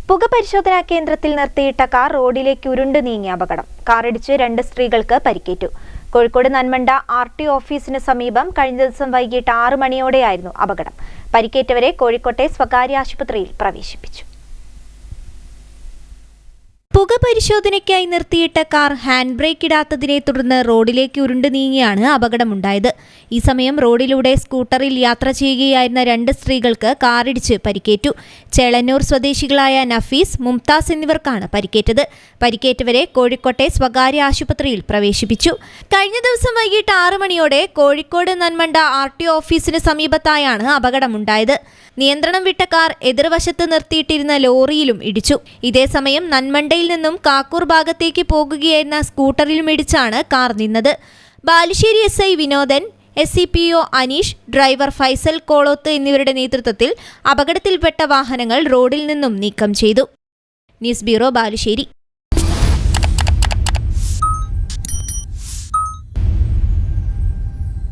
പുകപരിശോധനാ കേന്ദ്രത്തിൽ നിർത്തിയിട്ട കാർ റോഡിലേക്ക് ഉരുണ്ടു നീങ്ങിയ അപകടം. കാറിടിച്ച് 2 സ്ത്രീകൾക്ക് പരിക്കേറ്റു. കോഴിക്കോട് നന്മണ്ട RTO ഓഫീസിന് സമീപം കഴിഞ്ഞ ദിവസം വൈകിട്ട് 6 മണിയോടെയായിരുന്നു അപകടം. പരിക്കേറ്റവരെ കോഴിക്കോട്ടെ സ്വകാര്യ ആശുപത്രിയിൽ പ്രവേശിപ്പിച്ചു. പുകപരിശോധനയ്ക്കായി നിർത്തിയിട്ട കാർ ഹാൻഡ് ബ്രേക്ക് ഇടാത്തതിനെ തുടർന്ന് റോഡിലേക്ക് ഉരുണ്ടു നീങ്ങിയാണ് അപകടമുണ്ടായത്. ഈ സമയം റോഡിലൂടെ സ്കൂട്ടറിൽ യാത്ര ചെയ്യുകയായിരുന്ന 2 സ്ത്രീകൾക്ക് കാറിടിച്ച് പരിക്കേറ്റു. ചേളന്നൂർ സ്വദേശികളായ നഫീസ്, മുംതാസ് എന്നിവർക്കാണ് പരിക്കേറ്റത്. പരിക്കേറ്റവരെ കോഴിക്കോട്ടെ സ്വകാര്യ ആശുപത്രിയിൽ പ്രവേശിപ്പിച്ചു. കഴിഞ്ഞ ദിവസം വൈകിട്ട് 6 മണിയോടെ കോഴിക്കോട് നന്മണ്ട RTO ഓഫീസിന് സമീപത്തായാണ് അപകടമുണ്ടായത്. നിയന്ത്രണം വിട്ട കാർ എതിർവശത്ത് നിർത്തിയിട്ടിരുന്ന ലോറിയിലും ഇടിച്ചു. ഇതേസമയം നന്മണ്ടയിൽ നിന്നും കാക്കൂർ ഭാഗത്തേക്ക് പോകുകയായിരുന്ന സ്കൂട്ടറിലും ഇടിച്ചാണ് കാർ നിന്നത്. Balussery SI Vinodan, SCPO Aneesh, driver Faisal Koloth എന്നിവരുടെ നേതൃത്വത്തിൽ അപകടത്തിൽപ്പെട്ട വാഹനങ്ങൾ റോഡിൽ നിന്നും നീക്കം ചെയ്തു. News bureau, Balussery.